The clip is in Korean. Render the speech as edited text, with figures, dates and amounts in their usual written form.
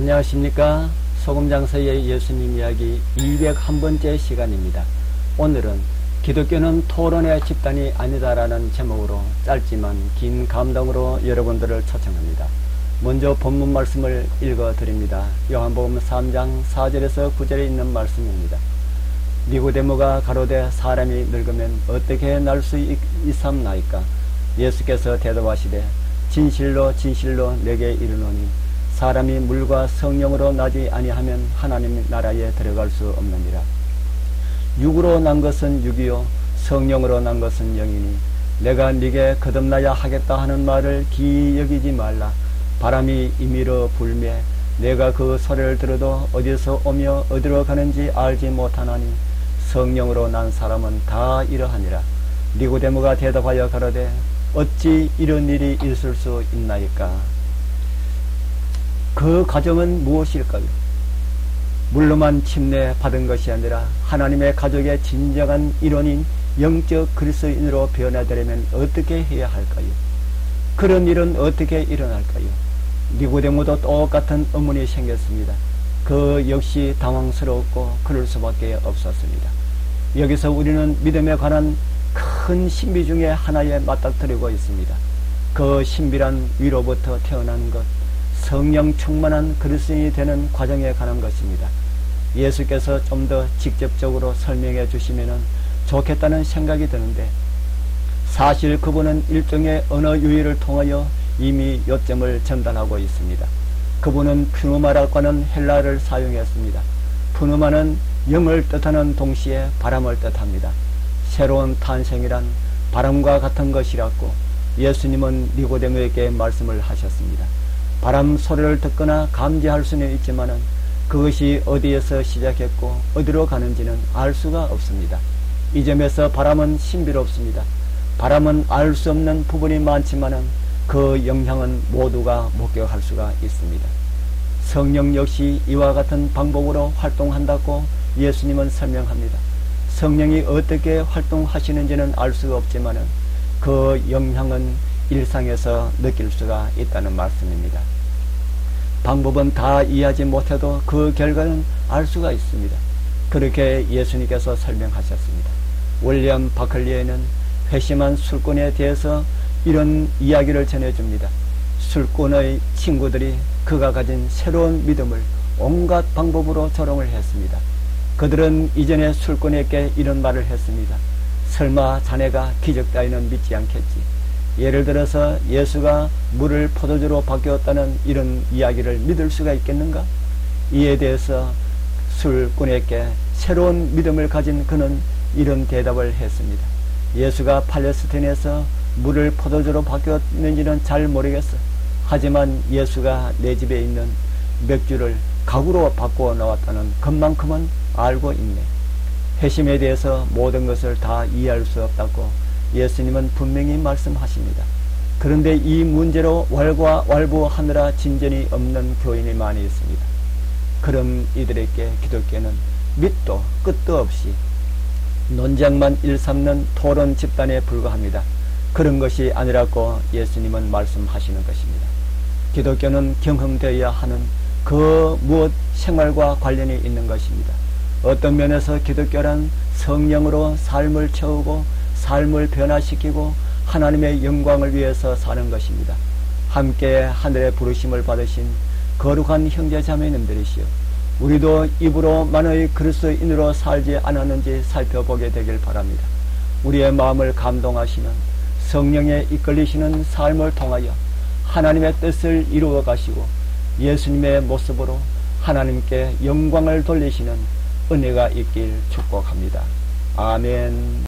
안녕하십니까. 소금장서의 예수님 이야기 201번째 시간입니다. 오늘은 기독교는 토론의 집단이 아니다라는 제목으로 짧지만 긴 감동으로 여러분들을 초청합니다. 먼저 본문 말씀을 읽어드립니다. 요한복음 3장 4절에서 9절에 있는 말씀입니다. 니고데모가 가로되 사람이 늙으면 어떻게 날 수 있삼나이까? 예수께서 대답하시되 진실로 진실로 내게 이르노니 사람이 물과 성령으로 나지 아니하면 하나님 나라에 들어갈 수 없느니라. 육으로 난 것은 육이요 성령으로 난 것은 영이니 내가 네게 거듭나야 하겠다 하는 말을 기이 여기지 말라. 바람이 임의로 불매 내가 그 소리를 들어도 어디서 오며 어디로 가는지 알지 못하나니 성령으로 난 사람은 다 이러하니라. 니고데모가 대답하여 가로되 어찌 이런 일이 있을 수 있나이까? 그 가정은 무엇일까요? 물로만 침례받은 것이 아니라 하나님의 가족의 진정한 일원인 영적 그리스도인으로 변화되려면 어떻게 해야 할까요? 그런 일은 어떻게 일어날까요? 니고데모도 똑같은 의문이 생겼습니다. 그 역시 당황스러웠고 그럴 수밖에 없었습니다. 여기서 우리는 믿음에 관한 큰 신비 중에 하나에 맞닥뜨리고 있습니다. 그 신비란 위로부터 태어난 것, 성령 충만한 그리스도인이 되는 과정에 관한 것입니다. 예수께서 좀 더 직접적으로 설명해 주시면 좋겠다는 생각이 드는데 사실 그분은 일종의 언어 유희를 통하여 이미 요점을 전달하고 있습니다. 그분은 푸누마라고 하는 헬라어를 사용했습니다. 푸누마는 영을 뜻하는 동시에 바람을 뜻합니다. 새로운 탄생이란 바람과 같은 것이라고 예수님은 니고데모에게 말씀을 하셨습니다. 바람 소리를 듣거나 감지할 수는 있지만 그것이 어디에서 시작했고 어디로 가는지는 알 수가 없습니다. 이 점에서 바람은 신비롭습니다. 바람은 알 수 없는 부분이 많지만 그 영향은 모두가 목격할 수가 있습니다. 성령 역시 이와 같은 방법으로 활동한다고 예수님은 설명합니다. 성령이 어떻게 활동하시는지는 알 수가 없지만 그 영향은 일상에서 느낄 수가 있다는 말씀입니다. 방법은 다 이해하지 못해도 그 결과는 알 수가 있습니다. 그렇게 예수님께서 설명하셨습니다. 윌리엄 바클리에는 회심한 술꾼에 대해서 이런 이야기를 전해줍니다. 술꾼의 친구들이 그가 가진 새로운 믿음을 온갖 방법으로 조롱을 했습니다. 그들은 이전에 술꾼에게 이런 말을 했습니다. 설마 자네가 기적 따위는 믿지 않겠지? 예를 들어서 예수가 물을 포도주로 바뀌었다는 이런 이야기를 믿을 수가 있겠는가? 이에 대해서 술꾼에게 새로운 믿음을 가진 그는 이런 대답을 했습니다. 예수가 팔레스타인에서 물을 포도주로 바뀌었는지는 잘 모르겠어. 하지만 예수가 내 집에 있는 맥주를 가구로 바꾸어 나왔다는 것만큼은 알고 있네. 회심에 대해서 모든 것을 다 이해할 수 없다고 예수님은 분명히 말씀하십니다. 그런데 이 문제로 왈가왈부하느라 진전이 없는 교인이 많이 있습니다. 그런 이들에게 기독교는 밑도 끝도 없이 논쟁만 일삼는 토론 집단에 불과합니다. 그런 것이 아니라고 예수님은 말씀하시는 것입니다. 기독교는 경험되어야 하는 그 무엇 생활과 관련이 있는 것입니다. 어떤 면에서 기독교란 성령으로 삶을 채우고 삶을 변화시키고 하나님의 영광을 위해서 사는 것입니다. 함께 하늘의 부르심을 받으신 거룩한 형제자매님들이시여, 우리도 입으로만의 그리스도인으로 살지 않았는지 살펴보게 되길 바랍니다. 우리의 마음을 감동하시는 성령에 이끌리시는 삶을 통하여 하나님의 뜻을 이루어 가시고 예수님의 모습으로 하나님께 영광을 돌리시는 은혜가 있길 축복합니다. 아멘.